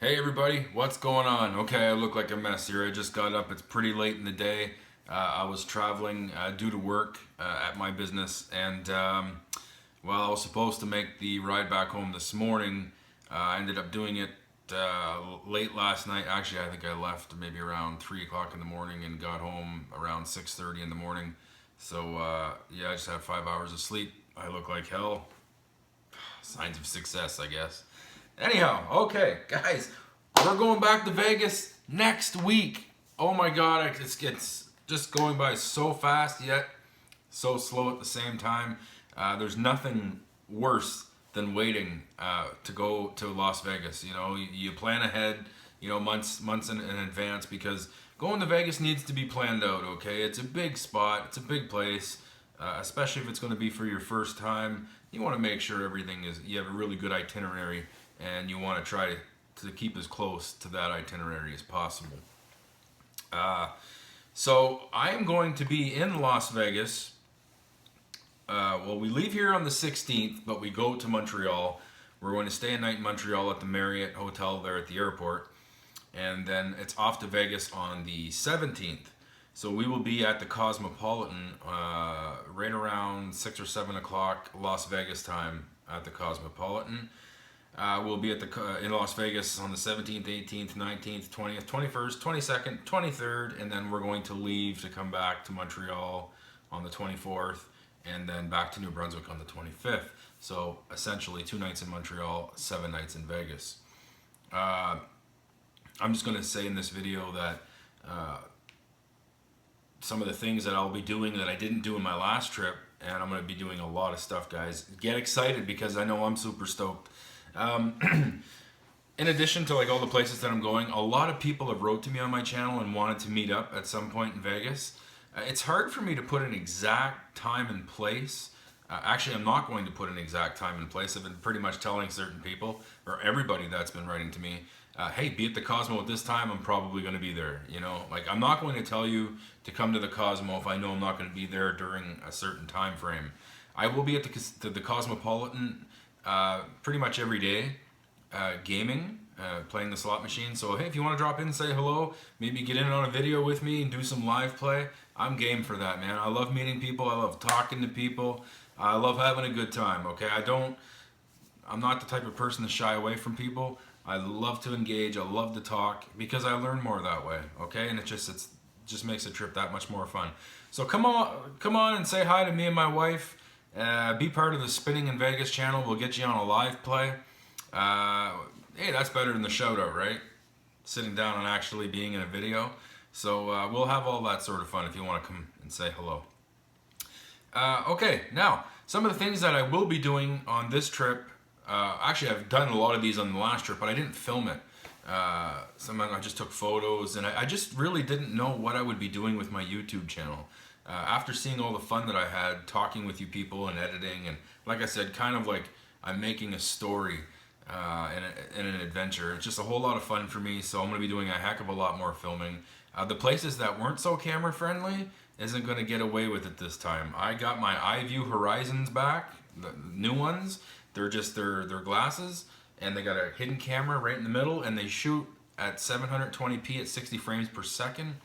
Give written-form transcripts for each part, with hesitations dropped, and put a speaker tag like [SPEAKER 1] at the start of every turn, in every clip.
[SPEAKER 1] Hey everybody, what's going on? Okay, I look like a mess here. I just got up. It's pretty late in the day. I was traveling due to work at my business, and well, I was supposed to make the ride back home this morning. I ended up doing it late last night. Actually, I think I left maybe around 3 o'clock in the morning and got home around 6:30 in the morning. So yeah, I just had 5 hours of sleep. I look like hell. Signs of success, I guess. Anyhow, okay, guys, we're going back to Vegas next week. Oh my God, it's just going by so fast yet so slow at the same time. There's nothing worse than waiting to go to Las Vegas. You know, you plan ahead, you know, months in advance, because going to Vegas needs to be planned out. Okay, it's a big spot, it's a big place, especially if it's going to be for your first time. You want to make sure you have a really good itinerary, and you want to try to keep as close to that itinerary as possible. So I am going to be in Las Vegas. Well, we leave here on the 16th, but we go to Montreal. We're going to stay a night in Montreal at the Marriott Hotel there at the airport. And then it's off to Vegas on the 17th. So we will be at the Cosmopolitan right around 6 or 7 o'clock Las Vegas time at the Cosmopolitan. We'll be in Las Vegas on the 17th, 18th, 19th, 20th, 21st, 22nd, 23rd, and then we're going to leave to come back to Montreal on the 24th, and then back to New Brunswick on the 25th. So essentially 2 nights in Montreal, 7 nights in Vegas. I'm just going to say in this video that some of the things that I'll be doing that I didn't do in my last trip, and I'm going to be doing a lot of stuff, guys. Get excited, because I know I'm super stoked. In addition to like all the places that I'm going, a lot of people have wrote to me on my channel and wanted to meet up at some point in Vegas. It's hard for me to put an exact time and place. Actually, I'm not going to put an exact time and place. I've been pretty much telling certain people, or everybody that's been writing to me, hey, be at the Cosmo at this time. I'm probably going to be there. You know, like, I'm not going to tell you to come to the Cosmo if I know I'm not going to be there during a certain time frame. I will be at the Cosmopolitan pretty much every day, gaming, playing the slot machine. So hey, if you want to drop in and say hello, maybe get in on a video with me and do some live play, I'm game for that, man. I love meeting people. I love talking to people. I love having a good time. Okay, I'm not the type of person to shy away from people. I love to engage. I love to talk, because I learn more that way. Okay, and it just makes a trip that much more fun. So come on and say hi to me and my wife. Be part of the Spinning in Vegas channel. We'll get you on a live play. Hey, that's better than the shout out, right? Sitting down and actually being in a video. So we'll have all that sort of fun if you want to come and say hello. Okay, now, some of the things that I will be doing on this trip. Actually, I've done a lot of these on the last trip, but I didn't film it. I just took photos, and I just really didn't know what I would be doing with my YouTube channel. After seeing all the fun that I had talking with you people and editing, and like I said, kind of like I'm making a story and an adventure. It's just a whole lot of fun for me, so I'm going to be doing a heck of a lot more filming. The places that weren't so camera friendly isn't going to get away with it this time. I got my iView Horizons back, the new ones. They're just their glasses, and they got a hidden camera right in the middle, and they shoot at 720p at 60 frames per second.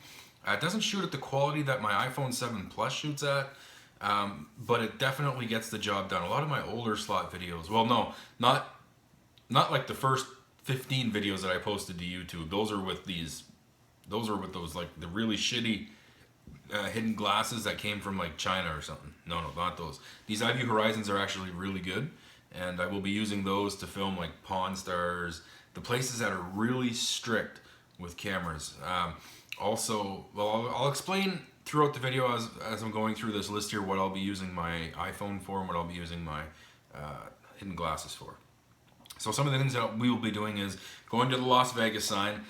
[SPEAKER 1] It doesn't shoot at the quality that my iPhone 7 Plus shoots at, but it definitely gets the job done. A lot of my older slot videos, well, no, not like the first 15 videos that I posted to YouTube. Those are with those like the really shitty hidden glasses that came from like China or something. No, not those. These iView Horizons are actually really good, and I will be using those to film like Pawn Stars, the places that are really strict with cameras. Also, well, I'll explain throughout the video as I'm going through this list here what I'll be using my iPhone for and what I'll be using my hidden glasses for. So some of the things that we will be doing is going to the Las Vegas sign.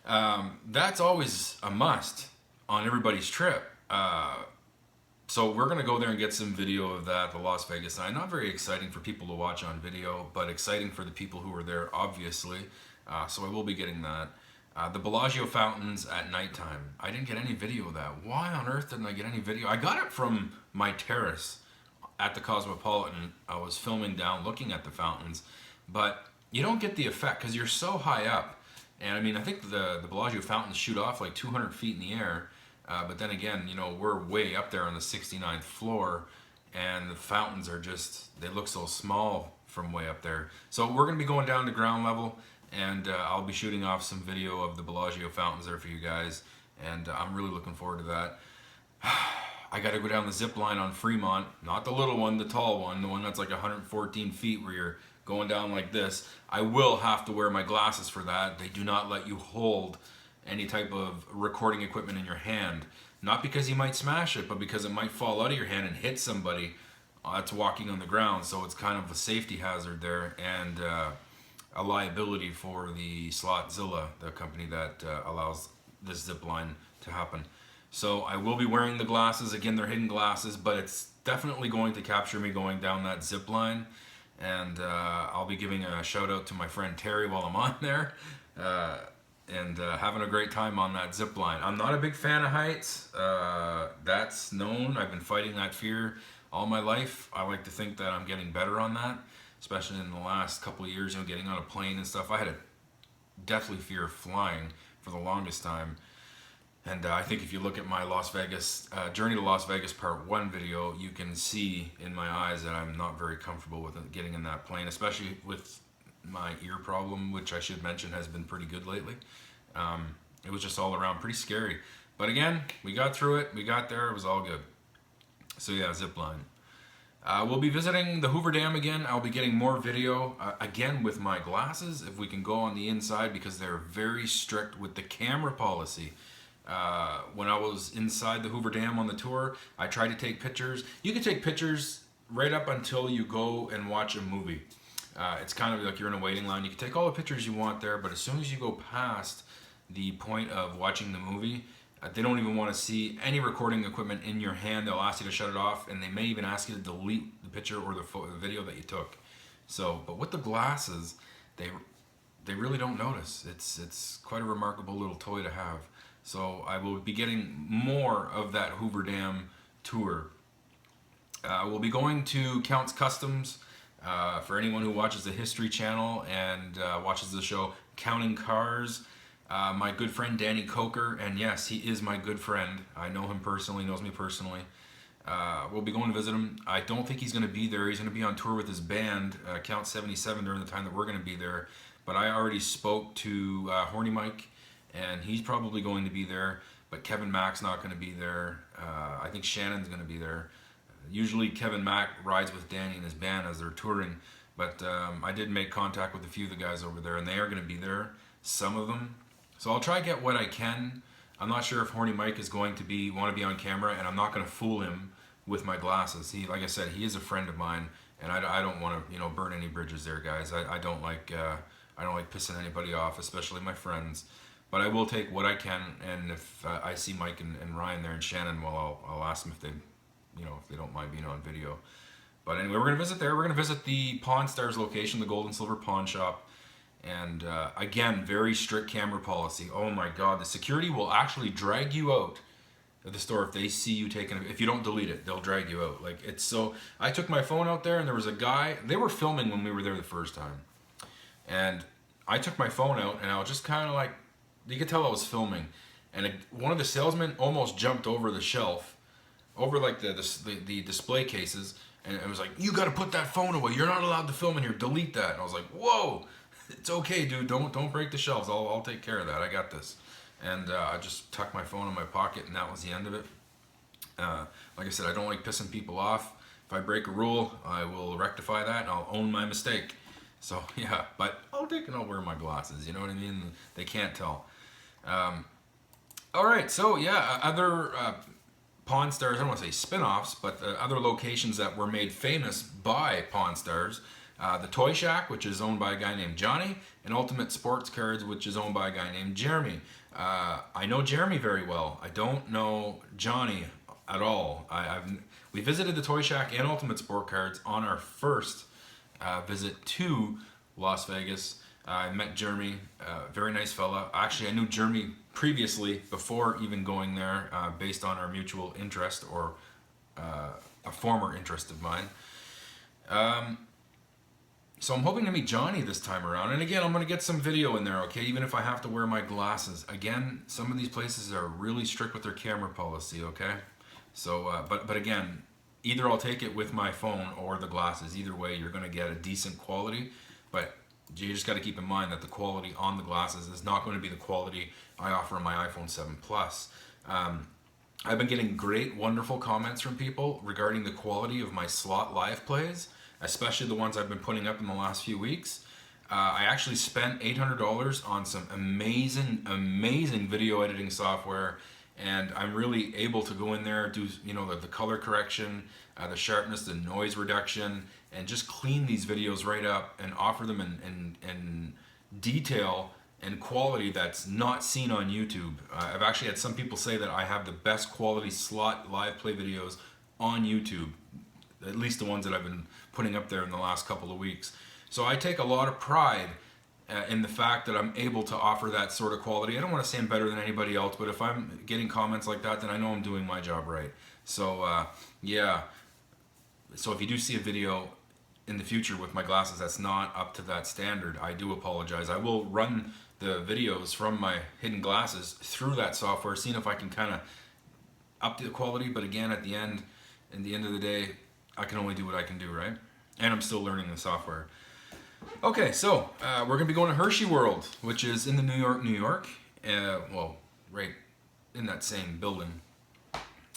[SPEAKER 1] That's always a must on everybody's trip. So we're going to go there and get some video of that, the Las Vegas sign. Not very exciting for people to watch on video, but exciting for the people who are there, obviously. So I will be getting that. The Bellagio fountains at nighttime. I didn't get any video of that. Why on earth didn't I get any video? I got it from my terrace at the Cosmopolitan. I was filming down looking at the fountains, but you don't get the effect because you're so high up. And I mean, I think the Bellagio fountains shoot off like 200 feet in the air. But then again, you know, we're way up there on the 69th floor, and the fountains are just, they look so small from way up there. So we're going to be going down to ground level, and I'll be shooting off some video of the Bellagio fountains there for you guys, and I'm really looking forward to that. I got to go down the zip line on Fremont, not the little one, the tall one, the one that's like 114 feet where you're going down like this. I will have to wear my glasses for that. They do not let you hold any type of recording equipment in your hand. Not because you might smash it, but because it might fall out of your hand and hit somebody that's walking on the ground. So it's kind of a safety hazard there, and a liability for the Slotzilla, the company that allows this zip line to happen. So I will be wearing the glasses. Again, they're hidden glasses, but it's definitely going to capture me going down that zip line. And I'll be giving a shout out to my friend Terry while I'm on there, and having a great time on that zip line. I'm not a big fan of heights. That's known. I've been fighting that fear all my life. I like to think that I'm getting better on that, especially in the last couple of years, you know, getting on a plane and stuff. I had a deathly fear of flying for the longest time. And I think if you look at my Las Vegas, Journey to Las Vegas Part 1 video, you can see in my eyes that I'm not very comfortable with getting in that plane, especially with my ear problem, which I should mention has been pretty good lately. It was just all around pretty scary. But again, we got through it, we got there, it was all good. So yeah, zip line. We'll be visiting the Hoover Dam again. I'll be getting more video, again with my glasses, if we can go on the inside, because they're very strict with the camera policy. When I was inside the Hoover Dam on the tour, I tried to take pictures. You can take pictures right up until you go and watch a movie. It's kind of like you're in a waiting line. You can take all the pictures you want there, but as soon as you go past the point of watching the movie, they don't even want to see any recording equipment in your hand. They'll ask you to shut it off, and they may even ask you to delete the picture or the video that you took. So, but with the glasses, they really don't notice. It's quite a remarkable little toy to have. So I will be getting more of that Hoover Dam tour. We'll be going to Count's Customs. For anyone who watches the History Channel and watches the show Counting Cars, my good friend Danny Coker, and yes, he is my good friend. I know him personally, knows me personally. We'll be going to visit him. I don't think he's going to be there. He's going to be on tour with his band, Count 77, during the time that we're going to be there. But I already spoke to Horny Mike, and he's probably going to be there, but Kevin Mack's not going to be there. I think Shannon's going to be there. Usually Kevin Mack rides with Danny and his band as they're touring, but I did make contact with a few of the guys over there, and they are going to be there, some of them. So I'll try to get what I can. I'm not sure if Horny Mike is going to want to be on camera, and I'm not going to fool him with my glasses. He, like I said, he is a friend of mine, and I don't want to, you know, burn any bridges there, guys. I don't like pissing anybody off, especially my friends. But I will take what I can, and if I see Mike and Ryan there and Shannon, well, I'll ask them if they, you know, if they don't mind being on video. But anyway, we're gonna visit there. We're gonna visit the Pawn Stars location, the Gold and Silver Pawn Shop, and again, very strict camera policy. Oh my God, the security will actually drag you out of the store if they see you taking. If you don't delete it, they'll drag you out. Like, it's so. I took my phone out there, and there was a guy. They were filming when we were there the first time, and I took my phone out, and I was just kind of like. You could tell I was filming, and one of the salesmen almost jumped over the shelf, over like the display cases, and it was like, "You got to put that phone away. You're not allowed to film in here. Delete that." And I was like, "Whoa, it's okay, dude. Don't break the shelves. I'll take care of that. I got this." And I just tucked my phone in my pocket, and that was the end of it. Like I said, I don't like pissing people off. If I break a rule, I will rectify that, and I'll own my mistake. So yeah, but I'll take and I'll wear my glasses. You know what I mean? They can't tell. All right, so yeah, other Pawn Stars, I don't want to say spin-offs, but other locations that were made famous by Pawn Stars. The Toy Shack, which is owned by a guy named Johnny, and Ultimate Sports Cards, which is owned by a guy named Jeremy. I know Jeremy very well. I don't know Johnny at all. We visited the Toy Shack and Ultimate Sport Cards on our first visit to Las Vegas. I met Jeremy, very nice fella. Actually, I knew Jeremy previously before even going there, based on our mutual interest, or a former interest of mine. So I'm hoping to meet Johnny this time around. And again, I'm going to get some video in there, okay? Even if I have to wear my glasses. Again, some of these places are really strict with their camera policy, okay? So, but again, either I'll take it with my phone or the glasses. Either way, you're going to get a decent quality. But you just got to keep in mind that the quality on the glasses is not going to be the quality I offer on my iPhone 7 Plus. I've been getting great, wonderful comments from people regarding the quality of my slot live plays, especially the ones I've been putting up in the last few weeks. I actually spent $800 on some amazing video editing software, and I'm really able to go in there, do the color correction, the sharpness, the noise reduction, and just clean these videos right up and offer them in detail and quality that's not seen on YouTube. I've actually had some people say that I have the best quality slot live play videos on YouTube, at least the ones that I've been putting up there in the last couple of weeks. So I take a lot of pride in the fact that I'm able to offer that sort of quality. I don't want to say I'm better than anybody else, but if I'm getting comments like that, then I know I'm doing my job right. So yeah, so if you do see a video in the future with my glasses that's not up to that standard, I do apologize. I will run the videos from my hidden glasses through that software, seeing if I can kind of up the quality. But again, at the end of the day, I can only do what I can do, right? And I'm still learning the software. Okay, so we're gonna be going to Hershey World, which is in the New York. Well, right in that same building.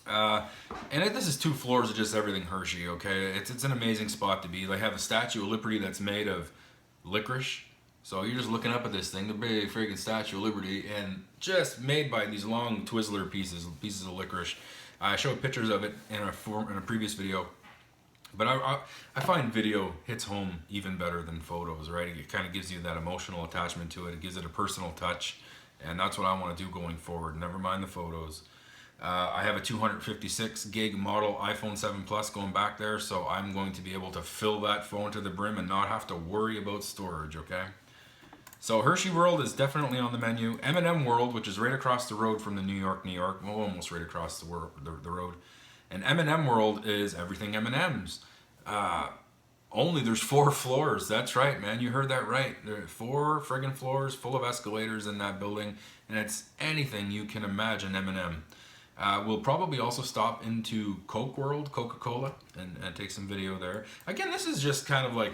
[SPEAKER 1] And this is 2 floors of just everything Hershey, okay? It's an amazing spot to be. They have a Statue of Liberty that's made of licorice. So you're just looking up at this thing, the big freaking Statue of Liberty, and just made by these long Twizzler pieces of licorice. I showed pictures of it in a previous video, but I find video hits home even better than photos, right? It kind of gives you that emotional attachment to it. It gives it a personal touch, and that's what I want to do going forward. Never mind the photos. I have a 256 gig model iPhone 7 Plus going back there, so I'm going to be able to fill that phone to the brim and not have to worry about storage, okay? So Hershey World is definitely on the menu. M&M World, which is right across the road from the New York, well, almost right across the road. And M&M World is everything M&M's. Only there's 4 floors. That's right, man. You heard that right. There are 4 friggin' floors full of escalators in that building, and it's anything you can imagine M&M. We'll probably also stop into Coke World, Coca-Cola, and take some video there. Again, this is just kind of like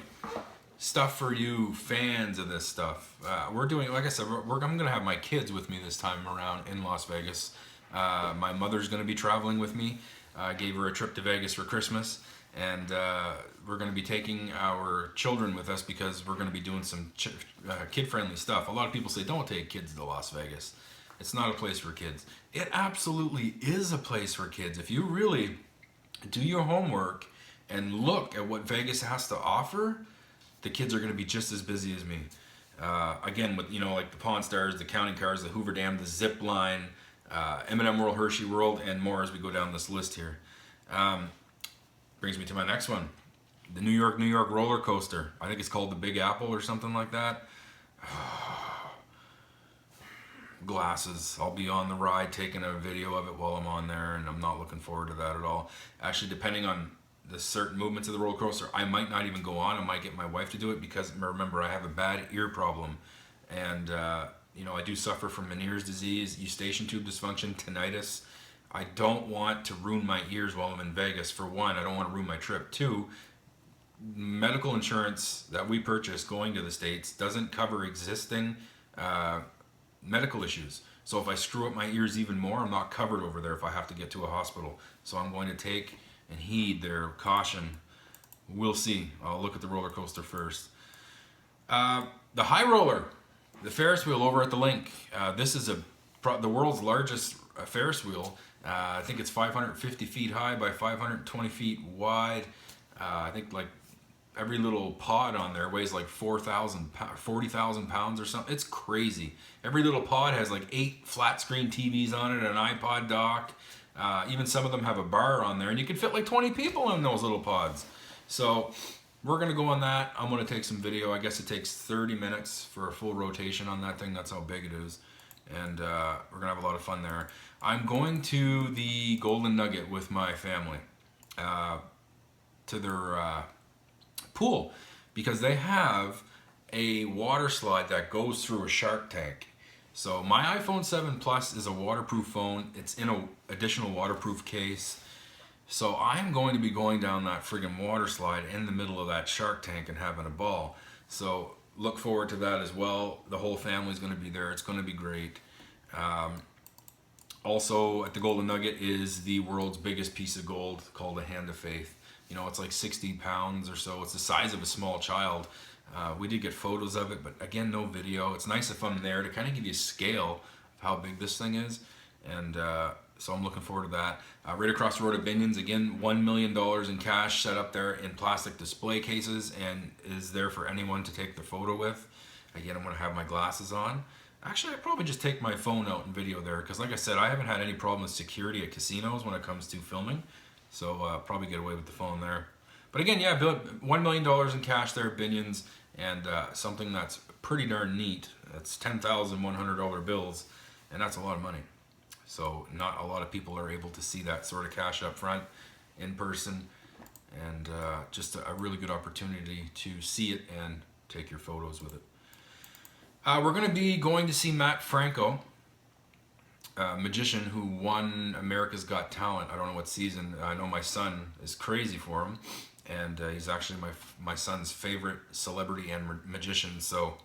[SPEAKER 1] stuff for you fans of this stuff. We're doing, like I said, I'm going to have my kids with me this time around in Las Vegas. My mother's going to be traveling with me. I gave her a trip to Vegas for Christmas, and we're going to be taking our children with us because we're going to be doing some kid-friendly stuff. A lot of people say, don't take kids to Las Vegas. It's not a place for kids. It absolutely is a place for kids. If you really do your homework and look at what Vegas has to offer, the kids are going to be just as busy as me. Again, with like the Pawn Stars, the counting cars, the Hoover Dam, the zip line, M&M World, Hershey World, and more as we go down this list here. Brings me to my next one, the New York roller coaster. I think it's called the Big Apple or something like that. Glasses. I'll be on the ride taking a video of it while I'm on there, and I'm not looking forward to that at all. Actually, depending on the certain movements of the roller coaster, I might not even go on. I might get my wife to do it because remember, I have a bad ear problem, and I do suffer from Meniere's disease, eustachian tube dysfunction, tinnitus. I don't want to ruin my ears while I'm in Vegas. For one, I don't want to ruin my trip. 2, medical insurance that we purchased going to the States doesn't cover existing medical issues. So if I screw up my ears even more, I'm not covered over there if I have to get to a hospital. So I'm going to take and heed their caution. We'll see. I'll look at the roller coaster first. The High Roller, the Ferris wheel over at the Link. This is the world's largest Ferris wheel. I think it's 550 feet high by 520 feet wide. I think like every little pod on there weighs like 40,000 pounds or something. It's crazy. Every little pod has like 8 flat screen TVs on it, an iPod dock. Even some of them have a bar on there, and you can fit like 20 people in those little pods. So we're going to go on that. I'm going to take some video. I guess it takes 30 minutes for a full rotation on that thing. That's how big it is. And we're going to have a lot of fun there. I'm going to the Golden Nugget with my family to their pool, because they have a water slide that goes through a shark tank. So my iPhone 7 Plus is a waterproof phone. It's in an additional waterproof case. So I'm going to be going down that friggin' water slide in the middle of that shark tank and having a ball. So look forward to that as well. The whole family's going to be there. It's going to be great. Also at the Golden Nugget is the world's biggest piece of gold called a Hand of Faith. You know, it's like 60 pounds or so. It's the size of a small child. We did get photos of it, but again, no video. It's nice if I'm there to kind of give you a scale of how big this thing is. And so I'm looking forward to that. Right across the road at Binions, again, $1 million in cash set up there in plastic display cases and is there for anyone to take the photo with. Again, I'm going to have my glasses on. Actually, I'd probably just take my phone out and video there because like I said, I haven't had any problem with security at casinos when it comes to filming. So probably get away with the phone there. But again, yeah, $1 million in cash there at Binions and something that's pretty darn neat. That's $10,100 bills and that's a lot of money. So not a lot of people are able to see that sort of cash up front in person and just a really good opportunity to see it and take your photos with it. We're going to be going to see Matt Franco, a magician who won America's Got Talent. I don't know what season. I know my son is crazy for him, and he's actually my son's favorite celebrity and magician. So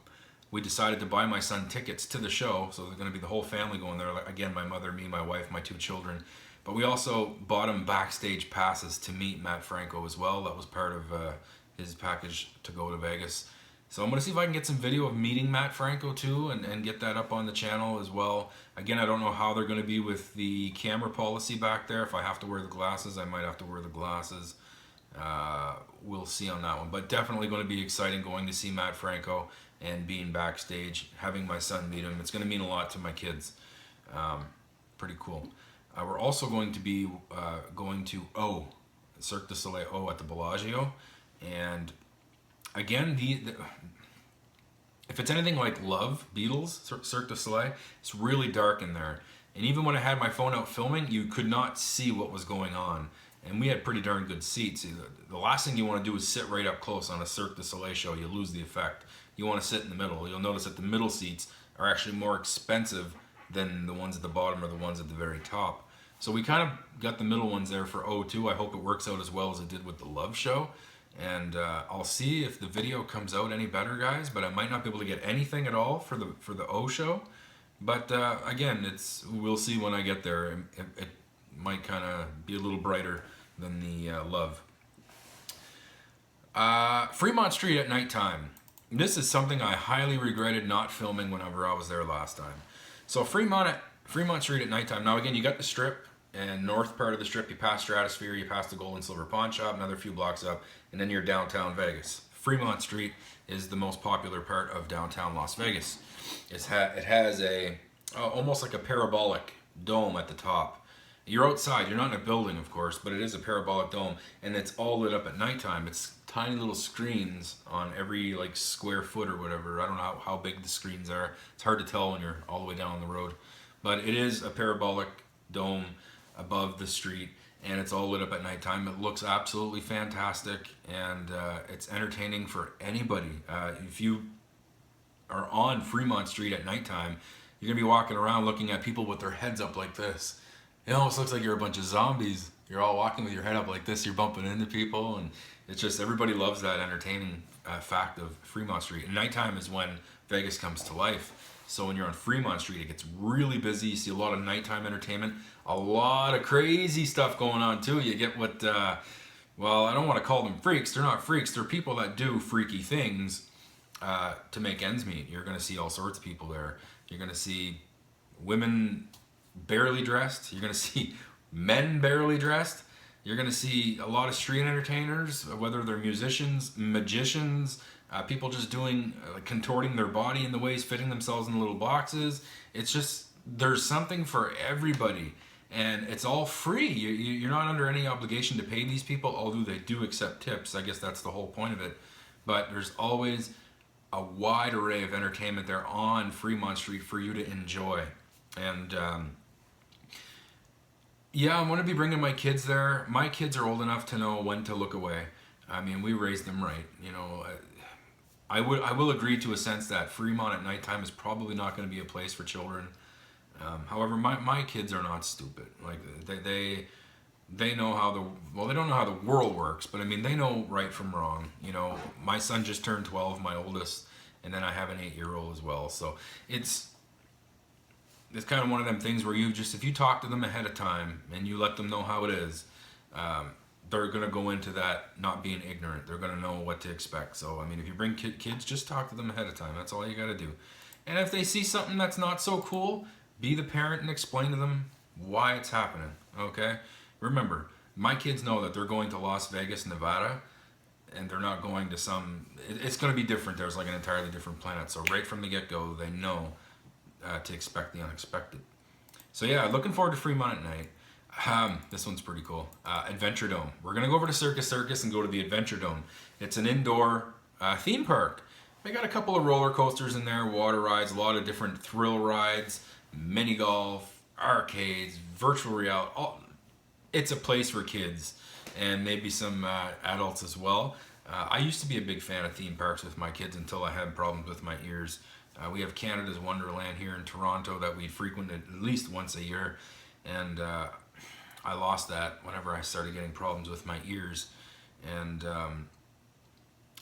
[SPEAKER 1] we decided to buy my son tickets to the show. So there's going to be the whole family going there. Again, my mother, me, my wife, my 2 children. But we also bought him backstage passes to meet Matt Franco as well. That was part of his package to go to Vegas. So I'm going to see if I can get some video of meeting Matt Franco too and get that up on the channel as well. Again, I don't know how they're going to be with the camera policy back there. If I have to wear the glasses, I might have to wear the glasses. We'll see on that one. But definitely going to be exciting going to see Matt Franco and being backstage, having my son meet him. It's going to mean a lot to my kids. Pretty cool. We're also going to be going to Cirque du Soleil at the Bellagio. And again, if it's anything like Love, Beatles, Cirque du Soleil, it's really dark in there. And even when I had my phone out filming, you could not see what was going on. And we had pretty darn good seats. The last thing you want to do is sit right up close on a Cirque du Soleil show. You lose the effect. You want to sit in the middle. You'll notice that the middle seats are actually more expensive than the ones at the bottom or the ones at the very top. So we kind of got the middle ones there for O2. I hope it works out as well as it did with the Love show. And I'll see if the video comes out any better, guys, but I might not be able to get anything at all for the O show. But again, we'll see when I get there. It might kind of be a little brighter than the Love. Fremont Street at nighttime. This is something I highly regretted not filming whenever I was there last time. So Fremont Street at nighttime. Now again, you got the Strip. And north part of the Strip, you pass Stratosphere, you pass the Gold and Silver Pawn Shop, another few blocks up, and then you're downtown Vegas. Fremont Street is the most popular part of downtown Las Vegas. It has almost like a parabolic dome at the top. You're outside, you're not in a building, of course, but it is a parabolic dome, and it's all lit up at nighttime. It's tiny little screens on every square foot or whatever. I don't know how big the screens are. It's hard to tell when you're all the way down the road. But it is a parabolic dome above the street, and it's all lit up at nighttime. It looks absolutely fantastic, and it's entertaining for anybody. If you are on Fremont Street at nighttime, you're gonna be walking around looking at people with their heads up like this. It almost looks like you're a bunch of zombies. You're all walking with your head up like this. You're bumping into people, and it's just everybody loves that entertaining fact of Fremont Street. And nighttime is when Vegas comes to life. So when you're on Fremont Street, it gets really busy. You see a lot of nighttime entertainment, a lot of crazy stuff going on too. You get what, well, I don't want to call them freaks. They're not freaks. They're people that do freaky things to make ends meet. You're going to see all sorts of people there. You're going to see women barely dressed. You're going to see men barely dressed. You're going to see a lot of street entertainers, whether they're musicians, magicians, people just doing, contorting their body in the ways, fitting themselves in little boxes. It's just, there's something for everybody. And it's all free. You're not under any obligation to pay these people, although they do accept tips. I guess that's the whole point of it. But there's always a wide array of entertainment there on Fremont Street for you to enjoy. And yeah, I'm going to be bringing my kids there. My kids are old enough to know when to look away. I mean, we raised them right. You know, I will agree to a sense that Fremont at nighttime is probably not going to be a place for children. However, my kids are not stupid. Like they know how they don't know how the world works, but I mean they know right from wrong. You know, my son just turned 12, my oldest, and then I have an 8-year-old as well. So it's kind of one of them things where if you talk to them ahead of time and you let them know how it is, they're going to go into that not being ignorant. They're going to know what to expect. So, I mean, if you bring kids, just talk to them ahead of time. That's all you got to do. And if they see something that's not so cool, be the parent and explain to them why it's happening, okay? Remember, my kids know that they're going to Las Vegas, Nevada, and they're not going to it's going to be different. There's like an entirely different planet. So right from the get-go, they know to expect the unexpected. So yeah, looking forward to Fremont at night. This one's pretty cool. Adventure Dome. We're gonna go over to Circus and go to the Adventure Dome. It's an indoor theme park. They got a couple of roller coasters in there, water rides, a lot of different thrill rides, mini golf, arcades, virtual reality. It's a place for kids and maybe some adults as well. I used to be a big fan of theme parks with my kids until I had problems with my ears. We have Canada's Wonderland here in Toronto that we frequent at least once a year, and I lost that whenever I started getting problems with my ears, and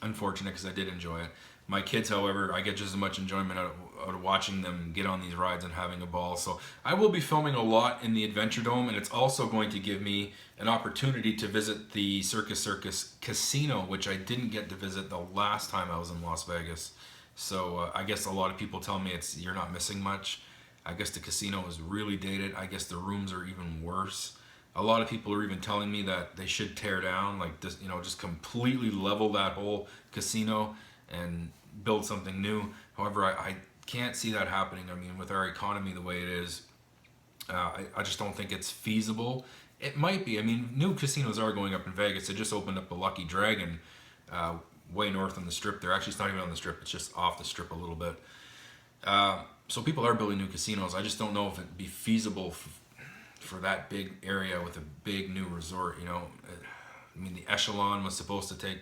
[SPEAKER 1] unfortunate because I did enjoy it. My kids, however, I get just as much enjoyment out of watching them get on these rides and having a ball. So I will be filming a lot in the Adventure Dome, and it's also going to give me an opportunity to visit the Circus Casino, which I didn't get to visit the last time I was in Las Vegas. So I guess a lot of people tell me you're not missing much. I guess the casino is really dated. I guess the rooms are even worse. A lot of people are even telling me that they should tear down, like just completely level that whole casino and build something new. However, I can't see that happening. I mean, with our economy the way it is, I just don't think it's feasible. It might be. I mean, new casinos are going up in Vegas. They just opened up the Lucky Dragon way north on the Strip. They're actually, it's not even on the Strip. It's just off the Strip a little bit. So people are building new casinos. I just don't know if it'd be feasible for that big area with a big new resort. You know, I mean, the Echelon was supposed to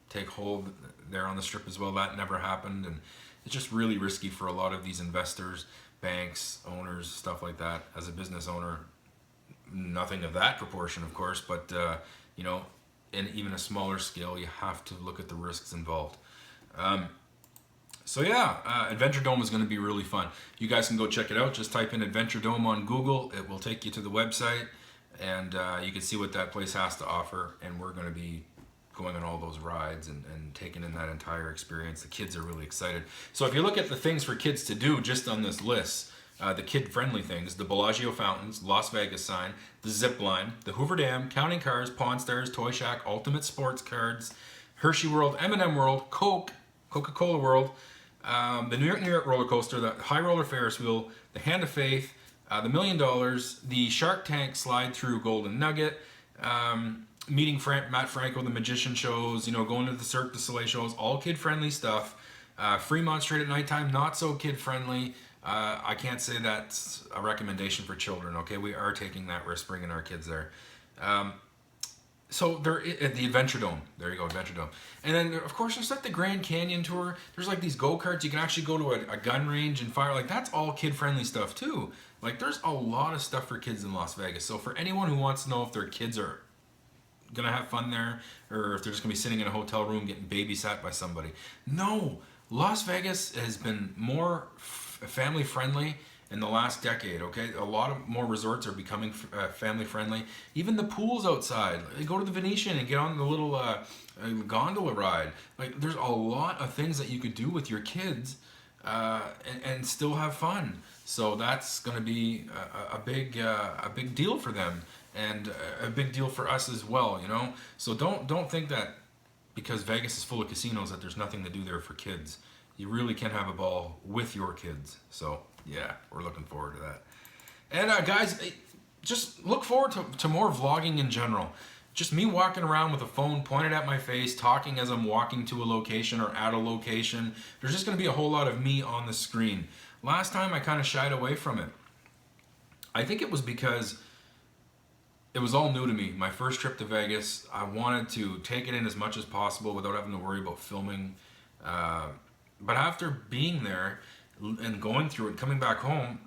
[SPEAKER 1] take hold there on the Strip as well. That never happened, and it's just really risky for a lot of these investors, banks, owners, stuff like that. As a business owner, nothing of that proportion, of course, but you know, in even a smaller scale, you have to look at the risks involved. So yeah, Adventure Dome is going to be really fun. You guys can go check it out. Just type in Adventure Dome on Google. It will take you to the website, and you can see what that place has to offer. And we're going to be going on all those rides and taking in that entire experience. The kids are really excited. So if you look at the things for kids to do just on this list, the kid-friendly things, the Bellagio Fountains, Las Vegas sign, the zip line, the Hoover Dam, Counting Cars, Pawn Stars, Toy Shack, Ultimate Sports Cards, Hershey World, M&M World, Coca-Cola World, the New York roller coaster, the High Roller Ferris wheel, the Hand of Faith, the $1 Million, the Shark Tank slide through Golden Nugget, meeting Matt Franco, the magician shows, you know, going to the Cirque du Soleil shows, all kid-friendly stuff. Fremont Street at nighttime, not so kid-friendly. I can't say that's a recommendation for children, okay? We are taking that risk, bringing our kids there. So there at the Adventure Dome. There you go, Adventure Dome. And then, of course, there's like the Grand Canyon tour. There's like these go-karts. You can actually go to a gun range and fire. Like, that's all kid-friendly stuff, too. Like, there's a lot of stuff for kids in Las Vegas. So for anyone who wants to know if their kids are going to have fun there, or if they're just going to be sitting in a hotel room getting babysat by somebody. No, Las Vegas has been more family-friendly in the last decade, okay? A lot of more resorts are becoming family-friendly. Even the pools outside. You go to the Venetian and get on the little gondola ride. Like, there's a lot of things that you could do with your kids and still have fun. So that's going to be a big deal for them, and a big deal for us as well, you know? So don't think that because Vegas is full of casinos that there's nothing to do there for kids. You really can have a ball with your kids. So yeah, we're looking forward to that. And guys, just look forward to more vlogging in general. Just me walking around with a phone pointed at my face, talking as I'm walking to a location or at a location. There's just going to be a whole lot of me on the screen. Last time I kind of shied away from it. I think it was because it was all new to me. My first trip to Vegas, I wanted to take it in as much as possible without having to worry about filming But after being there and going through it, coming back home,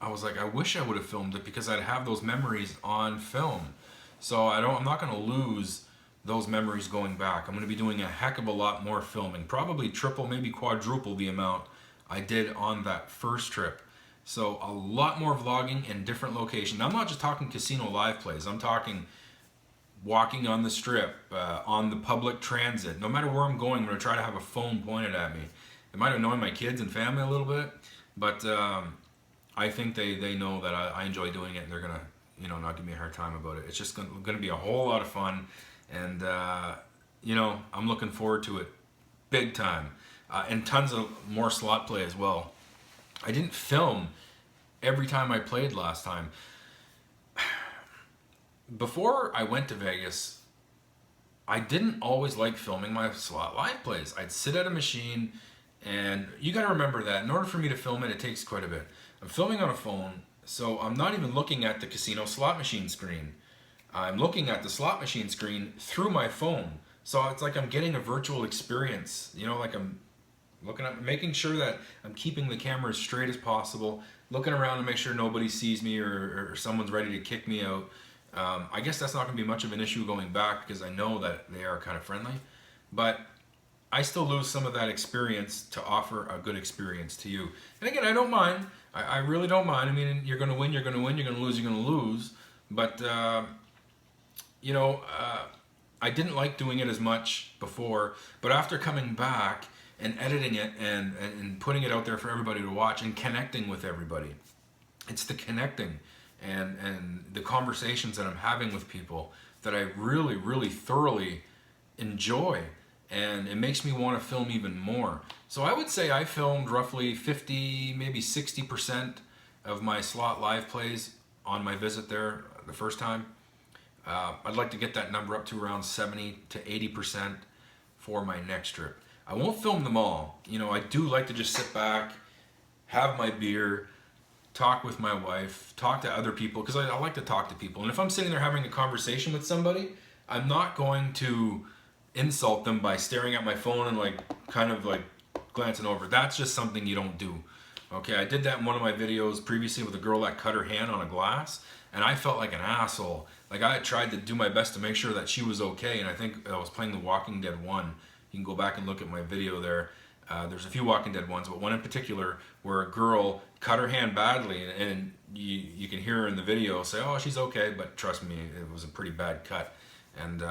[SPEAKER 1] I was like, I wish I would have filmed it because I'd have those memories on film. So I'm not going to lose those memories going back. I'm going to be doing a heck of a lot more filming, probably triple, maybe quadruple the amount I did on that first trip. So a lot more vlogging in different locations. I'm not just talking casino live plays. I'm talking walking on the strip, on the public transit. No matter where I'm going, I'm going to try to have a phone pointed at me. It might annoy my kids and family a little bit, but I think they know that I enjoy doing it, and they're going to, you know, not give me a hard time about it. It's just going to be a whole lot of fun, and you know, I'm looking forward to it big time. And tons of more slot play as well. I didn't film every time I played last time. Before I went to Vegas, I didn't always like filming my slot live plays. I'd sit at a machine, and you got to remember that in order for me to film it, it takes quite a bit. I'm filming on a phone, so I'm not even looking at the casino slot machine screen. I'm looking at the slot machine screen through my phone. So it's like I'm getting a virtual experience, you know, like I'm looking at, making sure that I'm keeping the camera as straight as possible, looking around to make sure nobody sees me or someone's ready to kick me out. I guess that's not going to be much of an issue going back because I know that they are kind of friendly. But I still lose some of that experience to offer a good experience to you. And again, I don't mind. I really don't mind. I mean, you're going to win, you're going to win, you're going to lose, you're going to lose. But, you know, I didn't like doing it as much before. But after coming back and editing it and putting it out there for everybody to watch and connecting with everybody, it's the connecting and the conversations that I'm having with people that I really, really thoroughly enjoy. And it makes me want to film even more. So I would say I filmed roughly 50, maybe 60% of my slot live plays on my visit there the first time. I'd like to get that number up to around 70 to 80% for my next trip. I won't film them all. You know, I do like to just sit back, have my beer, talk with my wife, talk to other people, because I like to talk to people. And if I'm sitting there having a conversation with somebody, I'm not going to insult them by staring at my phone and like kind of like glancing over. That's just something you don't do. Okay, I did that in one of my videos previously with a girl that cut her hand on a glass, and I felt like an asshole. Like I tried to do my best to make sure that she was okay, and I think I was playing The Walking Dead 1. You can go back and look at my video there. There's a few Walking Dead ones, but one in particular where a girl cut her hand badly, and you can hear her in the video say, "Oh, she's okay," but trust me, it was a pretty bad cut. And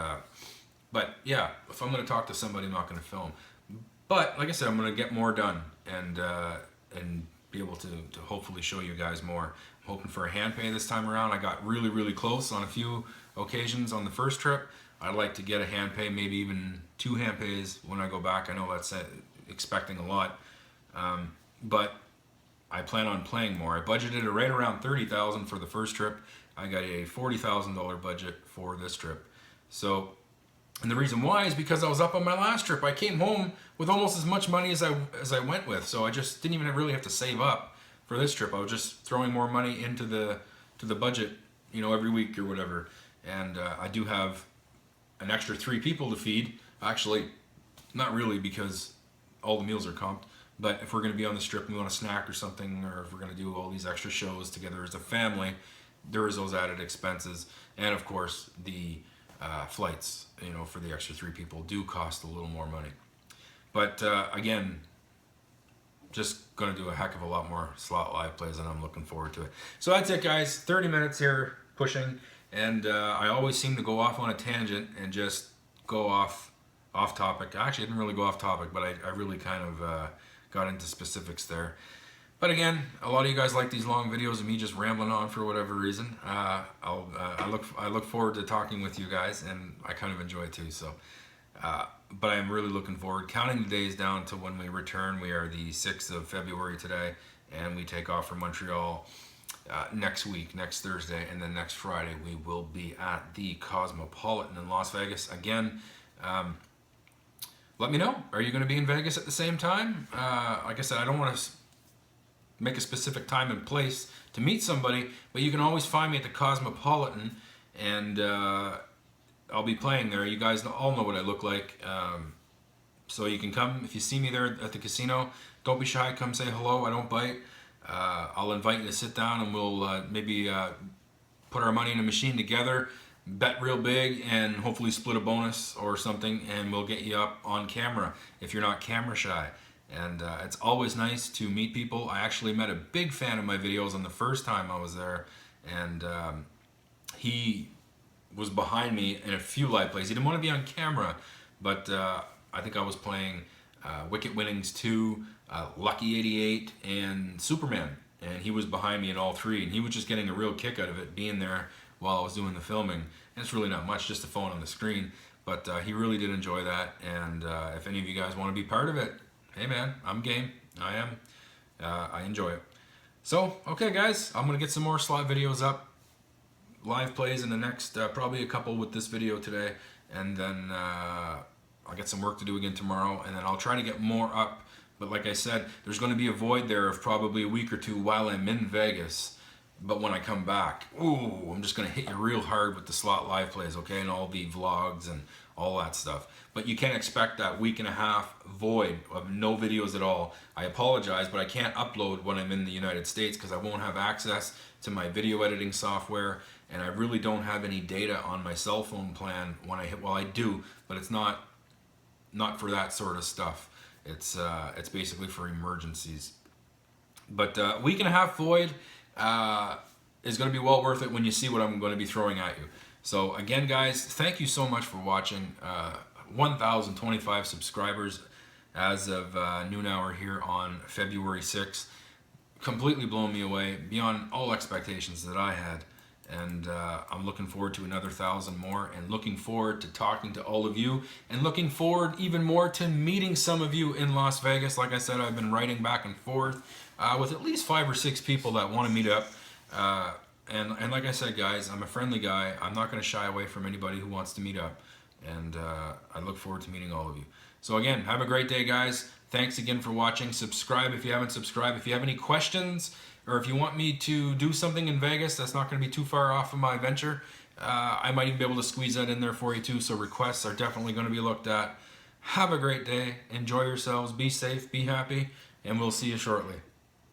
[SPEAKER 1] but yeah, if I'm going to talk to somebody, I'm not going to film. But like I said, I'm going to get more done and be able to hopefully show you guys more. I'm hoping for a hand pay this time around. I got really, really close on a few occasions on the first trip. I'd like to get a hand pay, maybe even 2 hand pays when I go back. I know that's expecting a lot, but I plan on playing more. I budgeted right around $30,000 for the first trip. I got a $40,000 budget for this trip. So, and the reason why is because I was up on my last trip. I came home with almost as much money as I went with, so I just didn't even really have to save up for this trip. I was just throwing more money into the budget, you know, every week or whatever. And I do have an extra 3 people to feed. Actually, not really, because all the meals are comped. But if we're going to be on the strip and we want a snack or something, or if we're going to do all these extra shows together as a family, there is those added expenses. And of course, the flights, you know, for the extra 3 people do cost a little more money. But again, just going to do a heck of a lot more slot live plays, and I'm looking forward to it. So that's it, guys. 30 minutes here pushing, and I always seem to go off on a tangent and just go off topic. Actually, I didn't really go off topic, but I really kind of got into specifics there. But again, a lot of you guys like these long videos of me just rambling on for whatever reason. I look forward to talking with you guys, and I kind of enjoy it too. So, but I'm really looking forward. Counting the days down to when we return. We are the 6th of February today, and we take off for Montreal next week, next Thursday, and then next Friday we will be at the Cosmopolitan in Las Vegas again. Let me know. Are you going to be in Vegas at the same time? Like I said, I don't want to make a specific time and place to meet somebody, but you can always find me at the Cosmopolitan, and I'll be playing there. You guys all know what I look like. So you can come, if you see me there at the casino, don't be shy, come say hello, I don't bite. I'll invite you to sit down and we'll maybe put our money in a machine together, bet real big, and hopefully split a bonus or something, and we'll get you up on camera if you're not camera shy. And it's always nice to meet people. I actually met a big fan of my videos on the first time I was there, and he was behind me in a few live plays. He didn't want to be on camera, but I think I was playing Wicket Winnings 2, Lucky 88, and Superman. And he was behind me in all three, and he was just getting a real kick out of it, being there while I was doing the filming. And it's really not much, just a phone on the screen, but he really did enjoy that. And if any of you guys want to be part of it, hey man, I'm game. I am. I enjoy it. So, okay guys, I'm going to get some more slot videos up, live plays in the next, probably a couple with this video today, and then I'll get some work to do again tomorrow, and then I'll try to get more up. But like I said, there's going to be a void there of probably a week or two while I'm in Vegas. But when I come back, ooh, I'm just going to hit you real hard with the slot live plays, okay, and all the vlogs and all that stuff. But you can't expect that week and a half void of no videos at all. I apologize, but I can't upload when I'm in the United States because I won't have access to my video editing software, and I really don't have any data on my cell phone plan when I hit. Well, I do, but it's not for that sort of stuff. It's basically for emergencies. But week and a half void is going to be well worth it when you see what I'm going to be throwing at you. So again, guys, thank you so much for watching. 1,025 subscribers as of noon hour here on February 6th. Completely blown me away, beyond all expectations that I had. And I'm looking forward to another 1,000 more, and looking forward to talking to all of you, and looking forward even more to meeting some of you in Las Vegas. Like I said, I've been writing back and forth with at least 5 or 6 people that want to meet up. And like I said, guys, I'm a friendly guy. I'm not going to shy away from anybody who wants to meet up. And I look forward to meeting all of you. So again, have a great day, guys. Thanks again for watching. Subscribe if you haven't subscribed. If you have any questions, or if you want me to do something in Vegas that's not going to be too far off of my venture, I might even be able to squeeze that in there for you too. So requests are definitely going to be looked at. Have a great day. Enjoy yourselves. Be safe. Be happy. And we'll see you shortly.